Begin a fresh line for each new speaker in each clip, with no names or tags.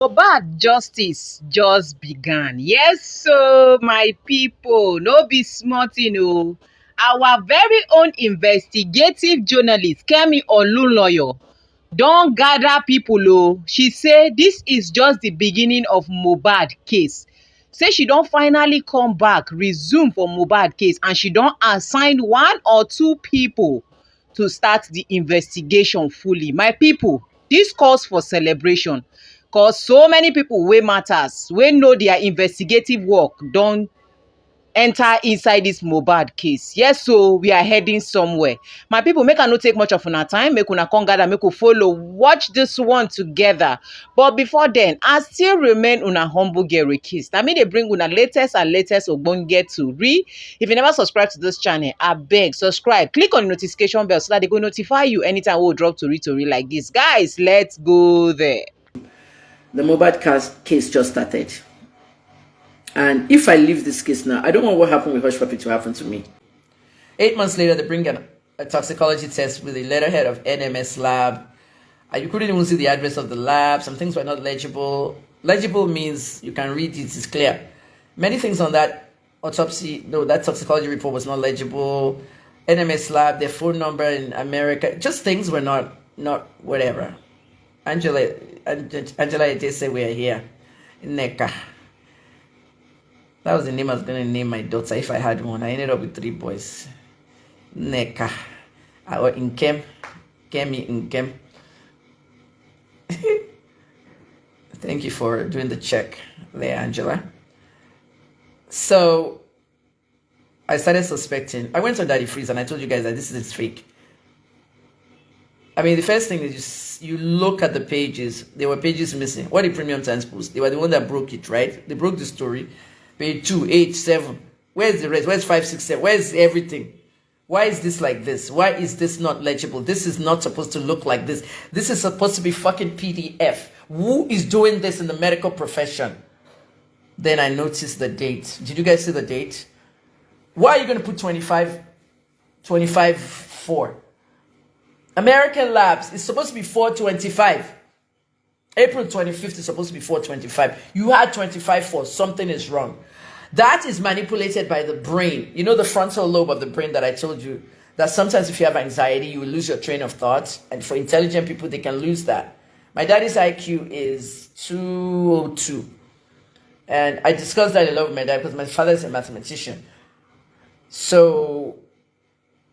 Møhbad justice just began. Yes, so my people, no be small thing o. Our very own investigative journalist Kemi Olunloyo don gather people o. She say this is just the beginning of Møhbad case. Say she don finally come back, resume for Møhbad case, and she don assign one or two people to start the investigation fully. My people, this calls for celebration, cause so many people wey matters, wey know their investigative work don enter inside this Møhbad case. Yes, so we are heading somewhere. My people, make I no take much of una time, make una come gather, make we follow watch this one together. But before then, I still remain una humble girl Rekist. I mean, they bring una latest and latest ogbonge to read. If you never subscribe to this channel, I beg subscribe, click on the notification bell so that they go notify you anytime we we'll drop to read like this. Guys, let's go there.
The Møhbad case just started. And if I leave this case now, I don't want what happened with Hush Puppy to happen to me. 8 months later, they bring a toxicology test with the letterhead of NMS lab. You couldn't even see the address of the lab. Some things were not legible. Legible means you can read it, it's clear. Many things on that autopsy, no, that toxicology report was not legible. NMS lab, their phone number in America, just things were not whatever. Angela did say we are here in Neka. That was the name I was going to name my daughter if I had one. I ended up with 3 boys. Neka. Or Inkem. Kemi Inkem. Thank you for doing the check there, Angela. So, I started suspecting. I went on Daddy Freeze and I told you guys that this is fake. I mean, the first thing is you look at the pages. There were pages missing. What did Premium Times post? They were the one that broke it, right? They broke the story. Page 2, 8, 7. Where's the rest? Where's 5, 6, 7? Where's everything? Why is this like this? Why is this not legible? This is not supposed to look like this. This is supposed to be fucking PDF. Who is doing this in the medical profession? Then I noticed the date. Did you guys see the date? Why are you going to put 25/4? American Labs is supposed to be 4/25. April 25th is supposed to be 4/25. You had 25/4. Something is wrong. That is manipulated by the brain. You know the frontal lobe of the brain that I told you, that sometimes if you have anxiety, you will lose your train of thought. And for intelligent people, they can lose that. My daddy's IQ is 202. And I discussed that a lot with my dad because my father is a mathematician. So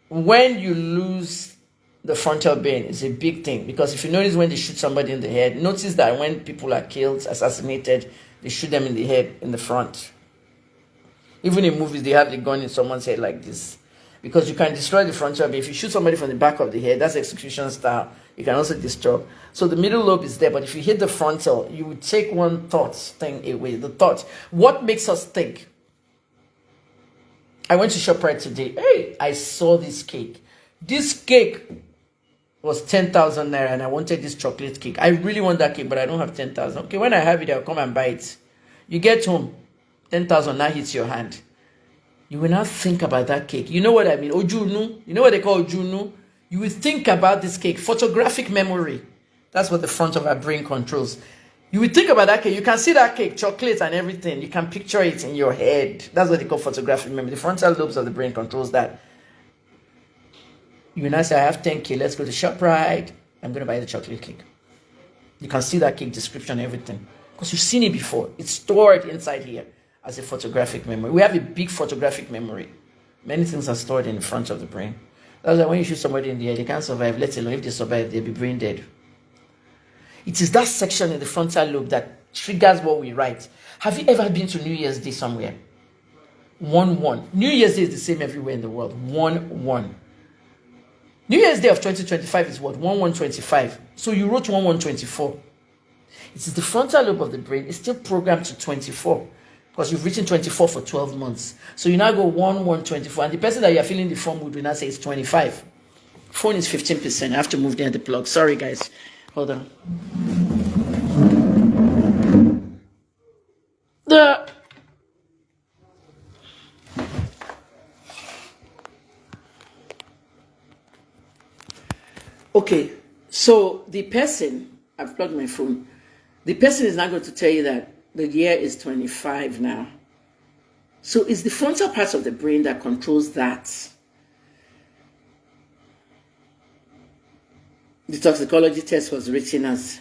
when you lose the frontal brain, is a big thing, because if you notice when they shoot somebody in the head, notice that when people are killed, assassinated, they shoot them in the head, in the front. Even in movies, they have the gun in someone's head like this, because you can destroy the frontal brain. If you shoot somebody from the back of the head, that's execution style. You can also destroy. So the middle lobe is there, but if you hit the frontal, you would take one thought thing away. The thought. What makes us think? I went to ShopRite today. Hey, I saw this cake. This cake was 10,000 naira, and I wanted this chocolate cake. I really want that cake, but I don't have 10,000. Okay, when I have it, I'll come and buy it. You get home, 10,000 now hits your hand. You will now think about that cake. You know what I mean? Ojunu. You know what they call ojunu? You will think about this cake. Photographic memory. That's what the front of our brain controls. You will think about that cake. You can see that cake, chocolate and everything. You can picture it in your head. That's what they call photographic memory. The frontal lobes of the brain controls that. You will now say, I have 10K, let's go to ShopRite. I'm going to buy the chocolate cake. You can see that cake description, everything. Because you've seen it before. It's stored inside here as a photographic memory. We have a big photographic memory. Many things are stored in the front of the brain. That's why when you shoot somebody in the head, they can't survive. Let alone if they survive, they'll be brain dead. It is that section in the frontal lobe that triggers what we write. Have you ever been to New Year's Day somewhere? 1-1. New Year's Day is the same everywhere in the world. 1-1. New Year's Day of 2025 is what? 1-1-25. So you wrote 1-1-24. It is the frontal lobe of the brain. It's still programmed to 24. Because you've written 24 for 12 months. So you now go 1-1-24. And the person that you're filling the form with will now say it's 25. Phone is 15%. I have to move there the plug. Sorry, guys. Hold on. Okay, so the person, I've plugged my phone. the person is not going to tell you that the year is 25 now. So it's the frontal part of the brain that controls that. The toxicology test was written as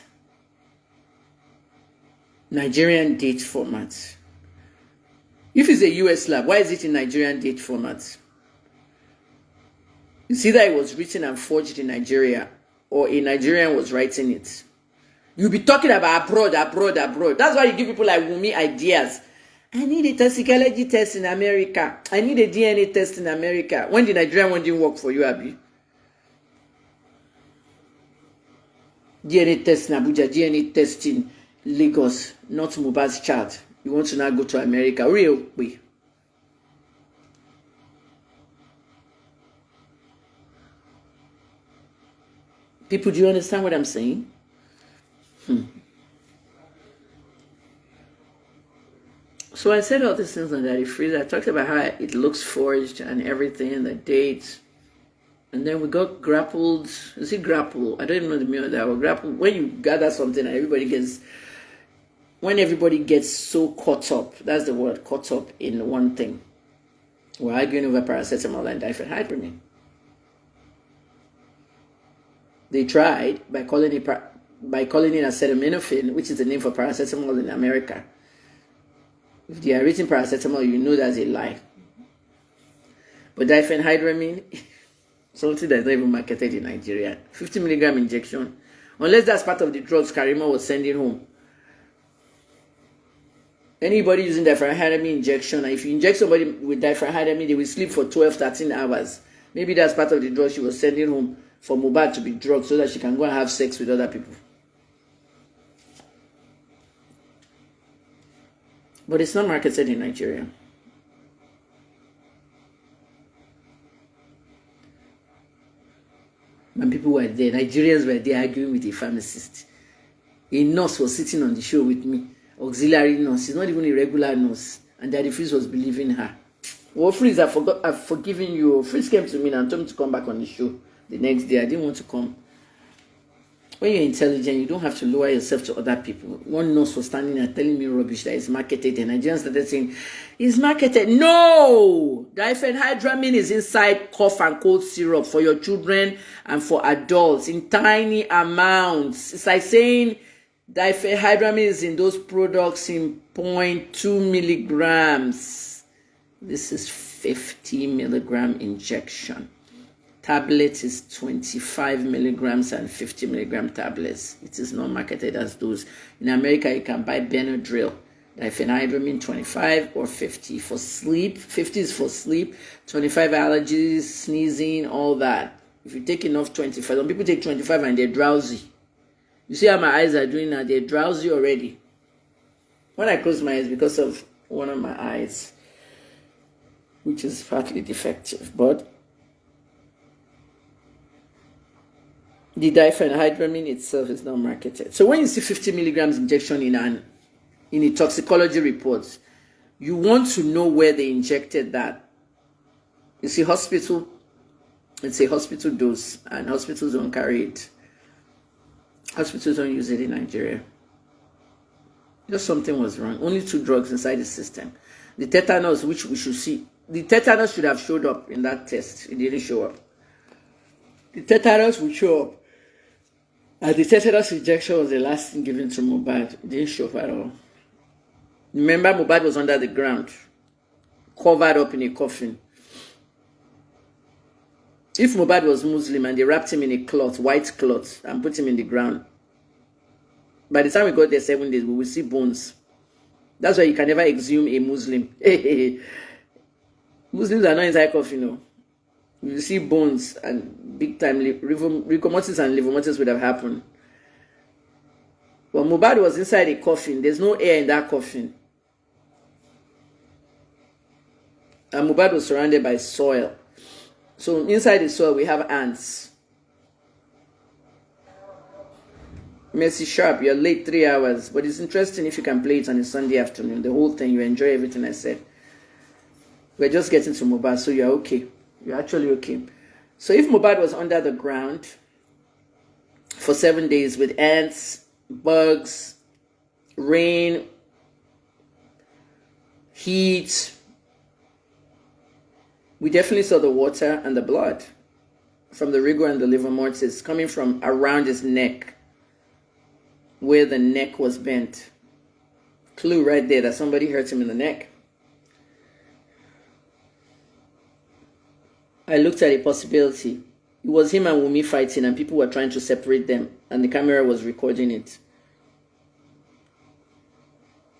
Nigerian date format. If it's a US lab, why is it in Nigerian date format? It's either it was written and forged in Nigeria or a Nigerian was writing it. You'll be talking about abroad. That's why you give people like Wumi ideas. I need a toxicology test in America. I need a DNA test in America. When the Nigerian one didn't work for you, Abi? DNA test in Abuja, DNA test in Lagos, not møhbad's child. You want to now go to America. Real way. People, do you understand what I'm saying? So I said all these things on Daddy Freeze. I talked about how it looks forged and everything, the dates. And then we got grappled. Is it grapple? I don't even know the meaning of that word. Grapple. When you gather something and when everybody gets so caught up, that's the word, caught up in one thing. We're arguing over paracetamol and diphenhydramine. They tried by calling it acetaminophen, which is the name for paracetamol in America. If they are written paracetamol, you know that's a lie. But diphenhydramine, something that's not even marketed in Nigeria, 50 milligram injection, unless that's part of the drugs Karima was sending home. Anybody using diphenhydramine injection, and if you inject somebody with diphenhydramine, they will sleep for 12, 13 hours. Maybe that's part of the drug she was sending home for møhbad to be drugged so that she can go and have sex with other people. But it's not marketed in Nigeria. When people were there, Nigerians were there arguing with a pharmacist. A nurse was sitting on the show with me, auxiliary nurse. She's not even a regular nurse. And Daddy Freeze was believing her. Well, Freeze, I've forgiven you. Freeze came to me and told me to come back on the show the next day. I didn't want to come. When you're intelligent, you don't have to lower yourself to other people. One nurse was standing there telling me rubbish that is marketed, and Nigerians started saying, it's marketed. No! Diphenhydramine is inside cough and cold syrup for your children and for adults in tiny amounts. It's like saying diphenhydramine is in those products in 0.2 milligrams. This is 50 milligram injection. Tablet is 25 milligrams and 50 milligram tablets. It is not marketed as those. In America, you can buy Benadryl, diphenhydramine 25 or 50. For sleep, 50 is for sleep, 25 allergies, sneezing, all that. If you take enough 25, some people take 25 and they're drowsy. You see how my eyes are doing now? They're drowsy already. When I close my eyes because of one of my eyes, which is partly defective, but the diphenhydramine itself is not marketed. So when you see 50 milligrams injection in a toxicology report, you want to know where they injected that. You see, hospital, it's a hospital dose, and hospitals don't carry it. Hospitals don't use it in Nigeria. Just something was wrong. Only 2 drugs inside the system. The tetanus, which we should see, the tetanus should have showed up in that test. It didn't show up. The tetanus would show up. And the tetanus injection was the last thing given to møhbad. It didn't show up at all. Remember, møhbad was under the ground, covered up in a coffin. If møhbad was Muslim and they wrapped him in a cloth, white cloth, and put him in the ground, by the time we got there 7 days, we will see bones. That's why you can never exhume a Muslim. Muslims are not inside coffin, no. You see bones, and big time rigor mortis and liver mortis would have happened. But møhbad was inside a coffin. There's no air in that coffin. And møhbad was surrounded by soil. So inside the soil we have ants. Mercy Sharp, you're late 3 hours. But it's interesting if you can play it on a Sunday afternoon. The whole thing, you enjoy everything I said. We're just getting to møhbad, so you're okay. You're actually okay. So if møhbad was under the ground for 7 days with ants, bugs, rain, heat. We definitely saw the water and the blood from the rigor and the livor mortis coming from around his neck, where the neck was bent. Clue right there that somebody hurt him in the neck. I looked at a possibility. It was him and Wumi fighting, and people were trying to separate them, and the camera was recording it.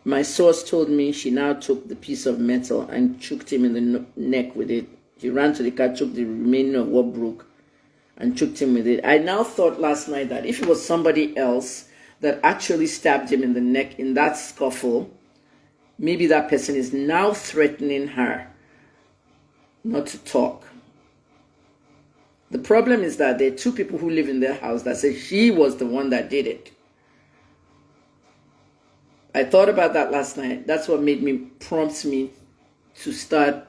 My source told me she now took the piece of metal and choked him in the neck with it. She ran to the car, took the remaining of what broke, and choked him with it. I now thought last night that if it was somebody else that actually stabbed him in the neck in that scuffle, maybe that person is now threatening her not to talk. The problem is that there are two people who live in their house that say she was the one that did it. I thought about that last night. That's what prompts me to start.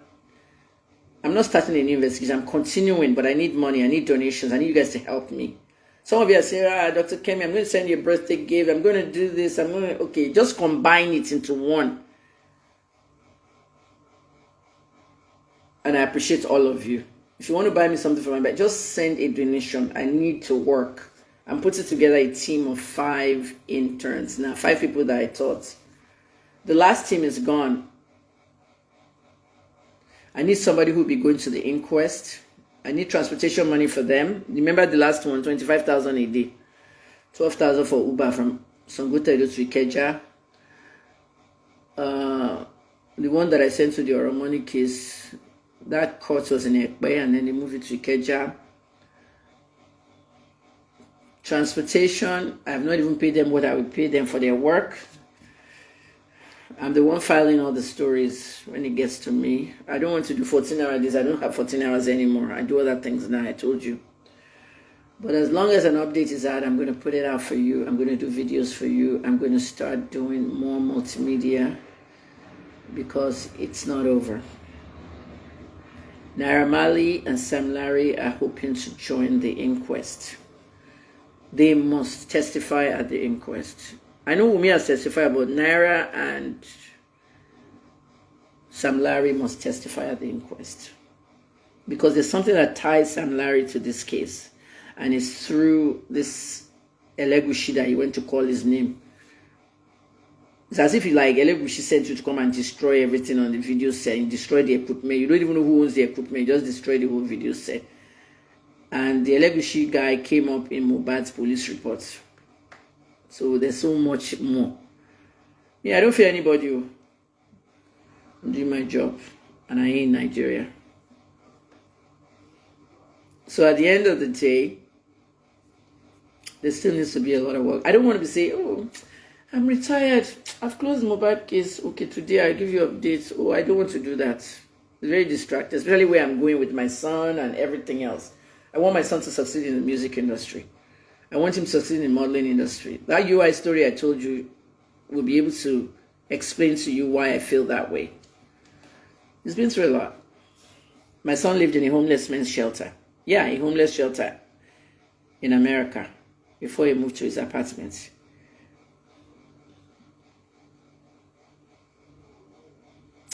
I'm not starting a new investigation. I'm continuing, but I need money. I need donations. I need you guys to help me. Some of you are saying, Dr. Kemi, I'm going to send you a birthday gift. I'm going to do this. Okay, just combine it into one. And I appreciate all of you. If you want to buy me something for my bag, just send a donation. I need to work. I'm putting together a team of 5 interns. Now, 5 people that I taught. The last team is gone. I need somebody who will be going to the Inquest. I need transportation money for them. Remember the last one, 25,000 a day. 12,000 for Uber from Sanguta to Ikeja. The one that I sent to the Oromoni case, that court was in Ekpe, and then they moved it to Ikeja. Transportation, I have not even paid them what I would pay them for their work. I'm the one filing all the stories when it gets to me. I don't want to do 14-hour days. I don't have 14 hours anymore. I do other things now, I told you. But as long as an update is out, I'm going to put it out for you. I'm going to do videos for you. I'm going to start doing more multimedia because it's not over. Naira Marley and Sam Larry are hoping to join the inquest. They must testify at the inquest. I know Wumi has testified, but Naira and Sam Larry must testify at the inquest. Because there's something that ties Sam Larry to this case. And it's through this Elegushi that he went to call his name. It's as if Elegushi sent you to come and destroy everything on the video set. You destroy the equipment. You don't even know who owns the equipment. You just destroy the whole video set. And the Elegushi guy came up in møhbad's police reports. So there's so much more. Yeah, I don't fear anybody. I'm doing my job. And I ain't in Nigeria. So at the end of the day, there still needs to be a lot of work. I don't want to be saying, oh, I'm retired. I've closed the møhbad case. Okay, today I'll give you updates. Oh, I don't want to do that. It's very distracting, especially where I'm going with my son and everything else. I want my son to succeed in the music industry. I want him to succeed in the modeling industry. That UI story I told you will be able to explain to you why I feel that way. He's been through a lot. My son lived in a homeless men's shelter. Yeah, a homeless shelter in America before he moved to his apartment.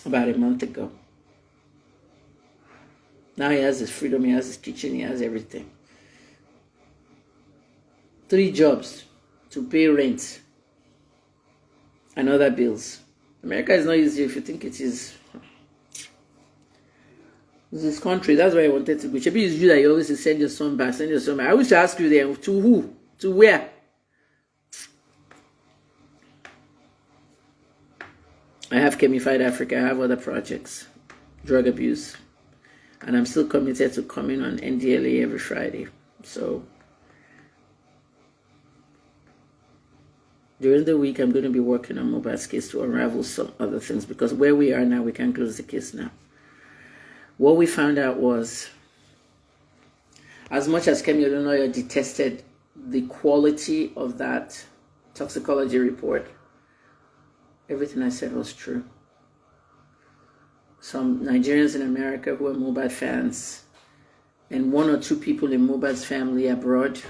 About a month ago. Now he has his freedom, he has his kitchen, he has everything. 3 jobs to pay rent and other bills. America is not easy if you think it is. It's this country. That's why I wanted to go. Maybe it's you that you always send your son back, send your son back. I wish to ask you there, to who? To where? I have Kemified Africa. I have other projects. Drug abuse. And I'm still committed to coming on NDLA every Friday. So during the week, I'm going to be working on møhbad's case to unravel some other things, because where we are now, we can't close the case now. What we found out was, as much as Kemi Olunoyo detested the quality of that toxicology report, everything I said was true. Some Nigerians in America who are møhbad fans, and 1 or 2 people in møhbad's family abroad,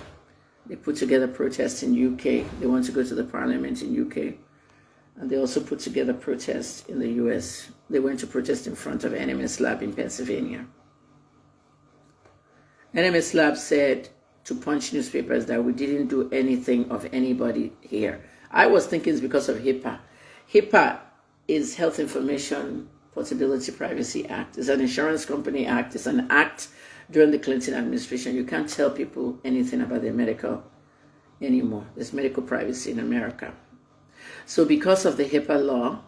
they put together protests in UK. They want to go to the parliament in UK. And they also put together protests in the US. They went to protest in front of NMS Lab in Pennsylvania. NMS Lab said to Punch newspapers that we didn't do anything of anybody here. I was thinking it's because of HIPAA. HIPAA is Health Information Portability Privacy Act. It's an insurance company act. It's an act during the Clinton administration. You can't tell people anything about their medical anymore. There's medical privacy in America. So because of the HIPAA law,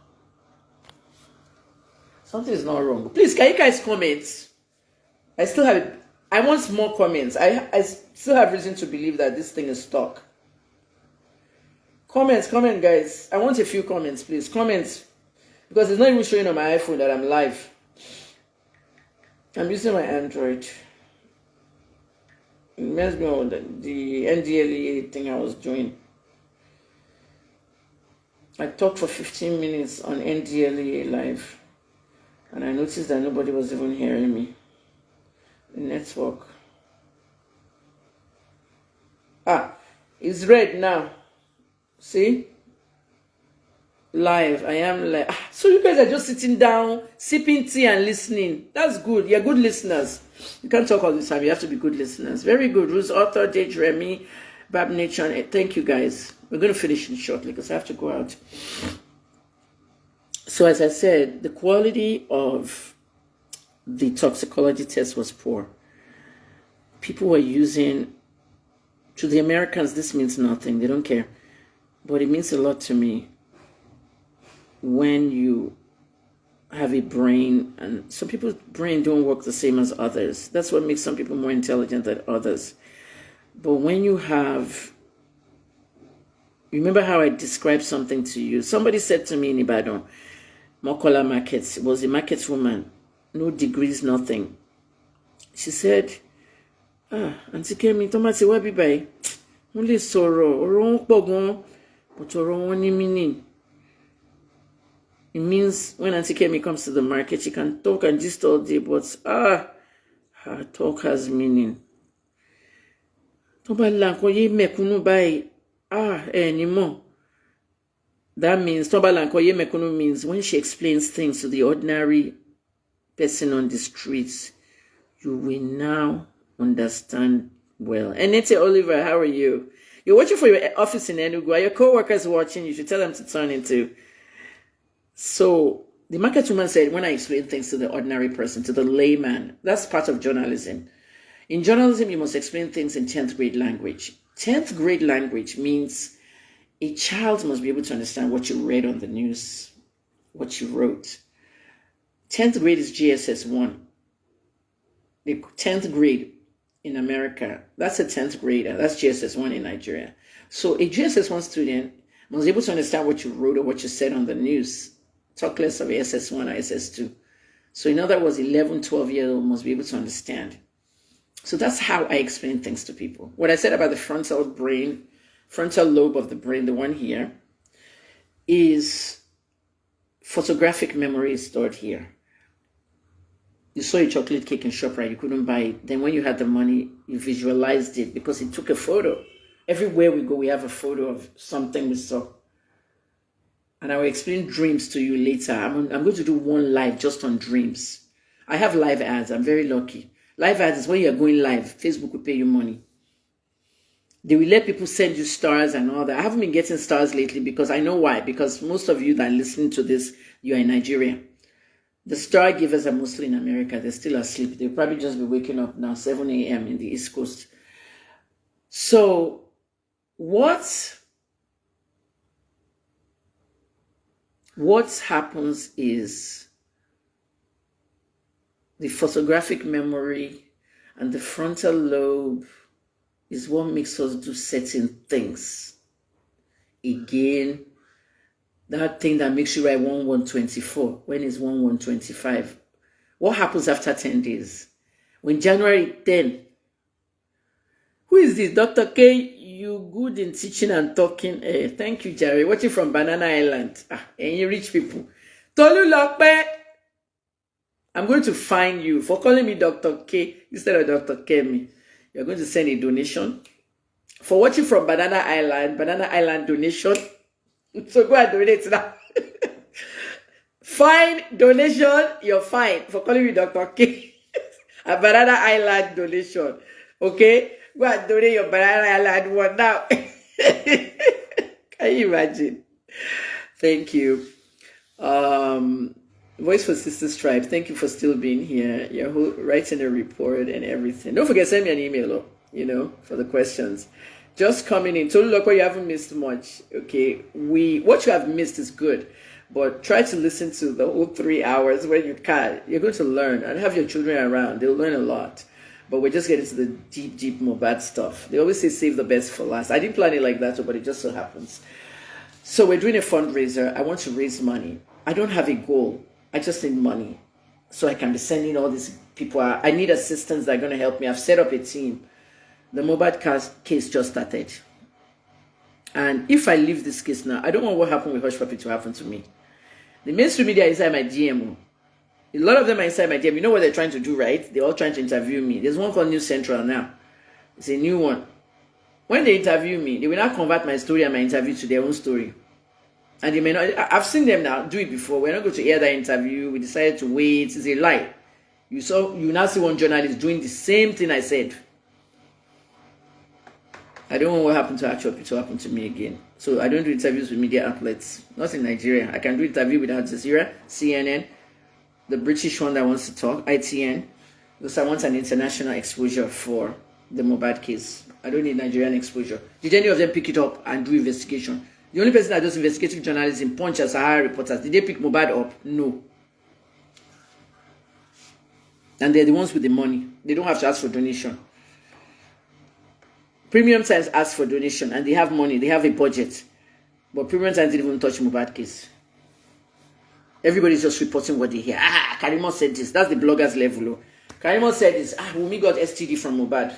something is not wrong. Please, can you guys comment? I want more comments. I still have reason to believe that this thing is stuck. Comment, guys. I want a few comments, please. Comments. Because it's not even showing on my iPhone that I'm live. I'm using my Android. It must be on the NDLEA thing I was doing. I talked for 15 minutes on NDLEA live. And I noticed that nobody was even hearing me. The network. It's red now. See? Live. I am live. So you guys are just sitting down, sipping tea and listening. That's good. You're good listeners. You can't talk all the time. You have to be good listeners. Very good. Ruth Author, Dej Remy, Bab Nation. Thank you, guys. We're going to finish it shortly because I have to go out. So as I said, the quality of the toxicology test was poor. People were using, to the Americans, this means nothing. They don't care. But it means a lot to me when you have a brain, and some people's brain don't work the same as others. That's what makes some people more intelligent than others. But when you have, remember how I described something to you? Somebody said to me in Ibadan, Mokola Markets, was a market woman, no degrees, nothing. She said, Auntie Kemi, tomati wabi bai, only sorrow, or but only meaning. It means when Auntie Kemi comes to the market, she can talk and gist all day, but her talk has meaning. Anymore. That means means when she explains things to the ordinary person on the streets, you will now understand well. Anette Oliver, how are you? You're watching for your office in Enugu. Are your co-workers watching? You should tell them to turn into. So the market woman said, when I explain things to the ordinary person, to the layman, that's part of journalism. In journalism, you must explain things in 10th grade language. 10th grade language means a child must be able to understand what you read on the news, what you wrote. 10th grade is GSS 1. The 10th grade in America, that's a 10th grader. That's GSS 1 in Nigeria. So a GSS 1 student must be able to understand what you wrote or what you said on the news. Talk less of SS 1 or SS 2. So in other words, 11, 12-year-old must be able to understand. So that's how I explain things to people. What I said about the frontal lobe of the brain, the one here, is photographic memory is stored here. You saw a chocolate cake in ShopRite, you couldn't buy it. Then when you had the money, you visualized it because it took a photo. Everywhere we go, we have a photo of something we saw. And I will explain dreams to you later. I'm going to do one live just on dreams. I have live ads. I'm very lucky. Live ads is when you're going live. Facebook will pay you money. They will let people send you stars and all that. I haven't been getting stars lately because I know why. Because most of you that are listening to this, you are in Nigeria. The star givers are mostly in America. They're still asleep. They'll probably just be waking up now, 7 a.m. in the East Coast. So what happens is the photographic memory and the frontal lobe is what makes us do certain things. Again, that thing that makes you write 1124 when it's 1125. What happens after 10 days? When January 10, who is this? Dr. K, you good in teaching and talking. Thank you, Jerry. Watching from Banana Island. And you rich people. Tolu Lokpe. I'm going to fine you for calling me Dr. K instead of Dr. Kemi. You're going to send a donation. For watching from Banana Island donation. So go and donate now. Fine donation, you're fine for calling me Dr. K. A Banana Island donation. Okay? Go and donate your Banana Island one now. Can you imagine? Thank you. Voice for Sisters Tribe, thank you for still being here. You're writing a report and everything. Don't forget, send me an email, for the questions. Just coming in. Tolu Loko, you haven't missed much. Okay. What you have missed is good. But try to listen to the whole 3 hours when you can. You're going to learn and have your children around. They'll learn a lot. But we're just getting to the deep møhbad stuff. They always say save the best for last. I didn't plan it like that, but it just so happens. So we're doing a fundraiser. I want to raise money. I don't have a goal. I just need money. So I can be sending all these people out. I need assistants that are going to help me. I've set up a team. The møhbad case just started. And if I leave this case now, I don't want what happened with Hush Puppy to happen to me. The mainstream media is inside my DM. A lot of them are inside my DM. You know what they're trying to do, right? They're all trying to interview me. There's one called News Central now. It's a new one. When they interview me, they will not convert my story and my interview to their own story. And they may not. I've seen them now do it before. We're not going to hear that interview. We decided to wait. It's a lie. You now see one journalist doing the same thing I said. I don't want what happened to Actual to happen to me again. So I don't do interviews with media outlets. Not in Nigeria. I can do interview with Al Jazeera, CNN, the British one that wants to talk, ITN. Because I want an international exposure for the møhbad case. I don't need Nigerian exposure. Did any of them pick it up and do investigation? The only person that does investigative journalism, Punch and Sahara reporters, did they pick møhbad up? No. And they're the ones with the money. They don't have to ask for donation. Premium Times ask for donation and they have money, they have a budget. But Premium Times didn't even touch møhbad case. Everybody's just reporting what they hear. Karimo said this. That's the blogger's level. Karimo said this. Wumi got STD from møhbad.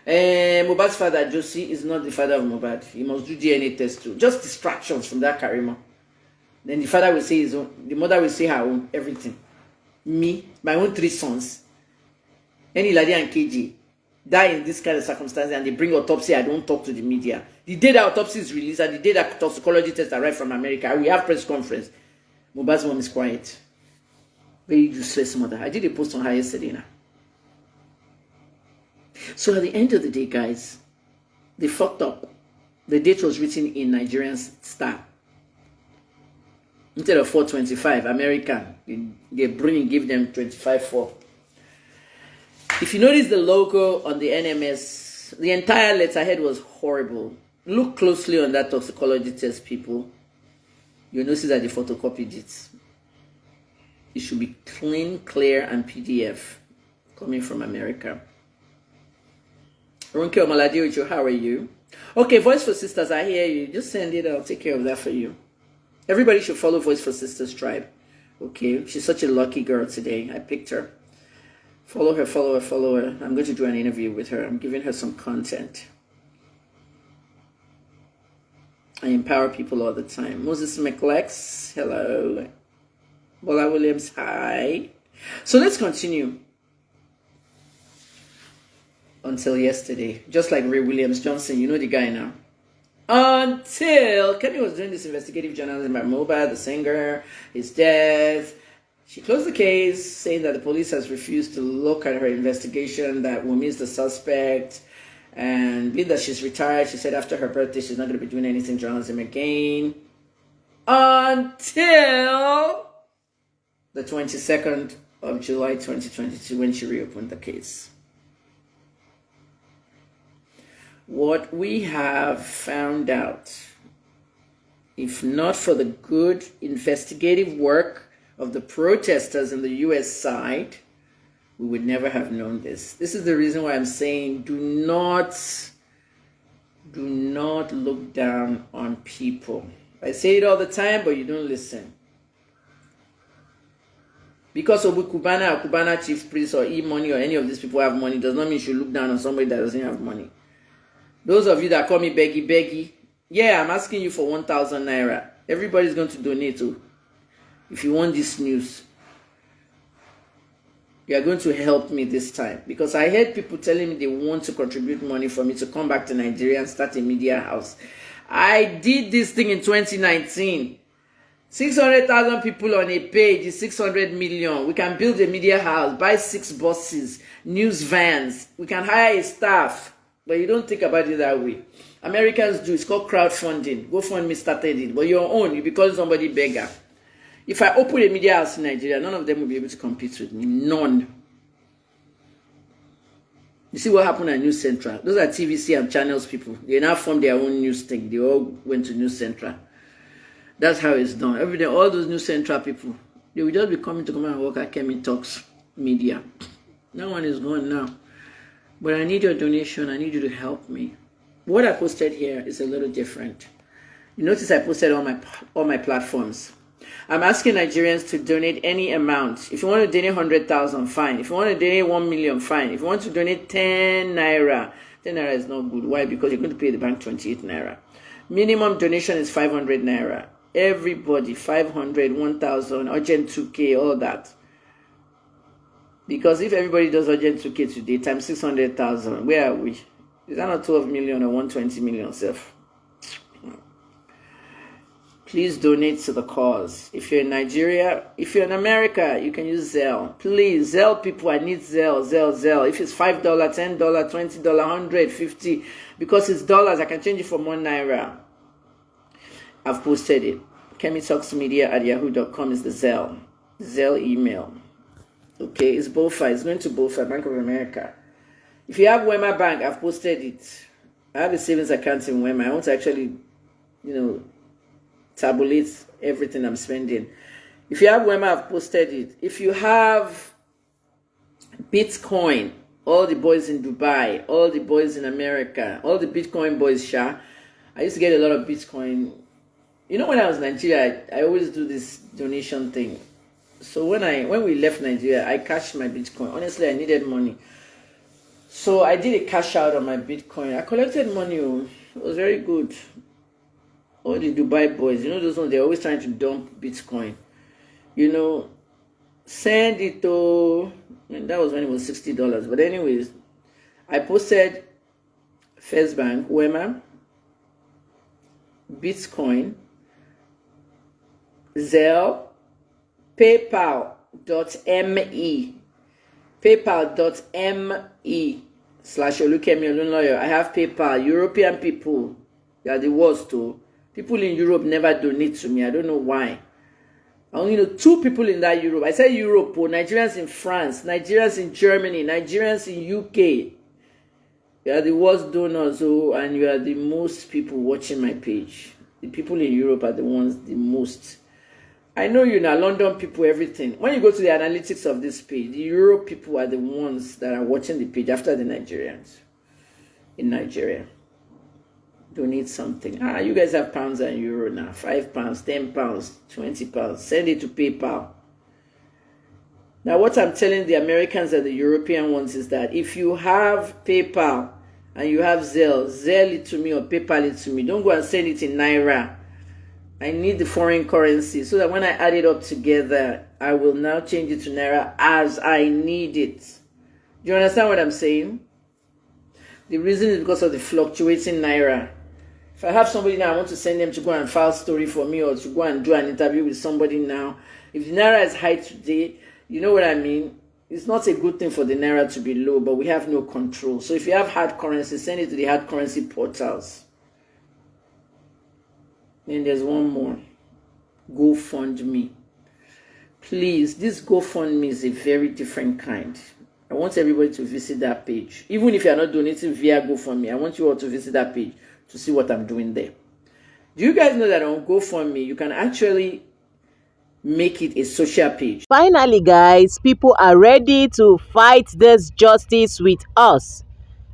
møhbad's father, Josie, is not the father of møhbad. He must do DNA test too. Just distractions from that Karimo. Then the father will say his own. The mother will say her own. Everything. Me, my own 3 sons. Any lady and KG. Die in this kind of circumstances and they bring autopsy, I don't talk to the media. The day that autopsy is released and the day that toxicology test arrive from America, we have press conference. møhbad's mom is quiet. Very useless mother. I did a post on her yesterday now. So at the end of the day, guys, they fucked up. The date was written in Nigerian style. Instead of 425, American, they give them 25-4. If you notice the logo on the NMS, the entire letterhead was horrible. Look closely on that toxicology test, people. You'll notice that they photocopied it. It should be clean, clear, and PDF coming from America. Ronke Omalade, how are you? Okay, Voice for Sisters, I hear you. Just send it. I'll take care of that for you. Everybody should follow Voice for Sisters Tribe. Okay, she's such a lucky girl today. I picked her. Follow her, follow her, follow her. I'm going to do an interview with her. I'm giving her some content. I empower people all the time. Moses McLex, hello. Bola Williams, hi. So let's continue. Until yesterday. Just like Ray Williams Johnson, you know the guy now. Until Kemi was doing this investigative journalism about møhbad, the singer, his death. She closed the case, saying that the police has refused to look at her investigation, that Wunmi is the suspect, and being that she's retired, she said after her birthday she's not going to be doing anything journalism again. Until the 22nd of July 2022 when she reopened the case. What we have found out, if not for the good investigative work of the protesters on the US side, we would never have known this. This is the reason why I'm saying do not look down on people. I say it all the time, but you don't listen. Because Obu Kubana or Kubana chief priest or E-Money or any of these people have money does not mean you should look down on somebody that doesn't have money. Those of you that call me beggy, yeah, I'm asking you for 1,000 naira. Everybody's going to donate to. If you want this news, you are going to help me this time. Because I heard people telling me they want to contribute money for me to come back to Nigeria and start a media house. I did this thing in 2019. 600,000 people on a page is 600 million. We can build a media house, buy 6 buses, news vans. We can hire a staff. But you don't think about it that way. Americans do. It's called crowdfunding. GoFundMe started it. But your own, you become somebody beggar. If I open a media house in Nigeria, none of them will be able to compete with me. None. You see what happened at News Central? Those are TVC and channels people. They now form their own news thing. They all went to News Central. That's how it's done. Every day, all those News Central people, they will just be coming to come and work at Kemi Talks Media. No one is gone now. But I need your donation. I need you to help me. What I posted here is a little different. You notice I posted on all my platforms. I'm asking Nigerians to donate any amount. If you want to donate 100,000, fine. If you want to donate 1 million, fine. If you want to donate 10 naira, 10 naira is not good. Why? Because you're going to pay the bank 28 naira. Minimum donation is 500 naira. Everybody, 500, 1,000, urgent 2K, all that. Because if everybody does urgent 2K today, times 600,000, where are we? Is that not 12 million or 120 million self? Please donate to the cause. If you're in Nigeria, if you're in America, you can use Zelle. Please, Zelle people, I need Zelle. If it's $5, $10, $20, $100, $50, because it's dollars, I can change it for 1 naira. I've posted it. KemiTalksMedia@yahoo.com is the Zelle email. Okay, it's BOFA. It's going to BOFA, Bank of America. If you have Wema Bank, I've posted it. I have a savings account in Wema. I want to actually, tabulate everything I'm spending. If you have Wema, I've posted it. If you have Bitcoin, all the boys in Dubai, all the boys in America, all the Bitcoin boys, I used to get a lot of Bitcoin. When I was in Nigeria, I always do this donation thing. So when we left Nigeria, I cashed my Bitcoin. Honestly, I needed money. So I did a cash out on my Bitcoin. I collected money. It was very good. All the Dubai boys, those ones, they're always trying to dump Bitcoin. Send it to, and that was when it was $60. But anyways, I posted First Bank, Wema, Bitcoin, Zelle, PayPal.me, PayPal.me/Olukemi I have PayPal. European people, they are the worst too. People in Europe never donate to me. I don't know why. I only know 2 people in that Europe. I say Europe, Nigerians in France, Nigerians in Germany, Nigerians in UK. You are the worst donors, and you are the most people watching my page. The people in Europe are the ones the most. I know London people, everything. When you go to the analytics of this page, the Europe people are the ones that are watching the page after the Nigerians in Nigeria. Donate something. You guys have pounds and euro now. 5 pounds, 10 pounds, 20 pounds. Send it to PayPal. Now, what I'm telling the Americans and the European ones is that if you have PayPal and you have Zelle it to me or PayPal it to me. Don't go and send it in Naira. I need the foreign currency so that when I add it up together, I will now change it to Naira as I need it. Do you understand what I'm saying? The reason is because of the fluctuating Naira. If I have somebody now, I want to send them to go and file story for me or to go and do an interview with somebody now. If the Naira is high today, you know what I mean? It's not a good thing for the Naira to be low, but we have no control. So if you have hard currency, send it to the hard currency portals. Then there's one more. GoFundMe. Please, this GoFundMe is a very different kind. I want everybody to visit that page. Even if you're not donating via GoFundMe, I want you all to visit that page to see what I'm doing there. Do you guys know that on GoFundMe, you can actually make it a social page?
Finally, guys, people are ready to fight this justice with us.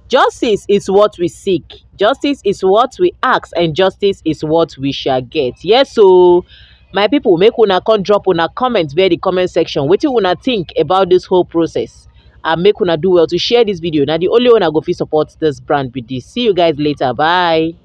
Justice is what we seek. Justice is what we ask, and justice is what we shall get. Yes, so my people, make una come drop una comment via the comment section. Wetin una think about this whole process, and make una do well to share this video. Now, the only one I go fit support this brand with this. See you guys later. Bye.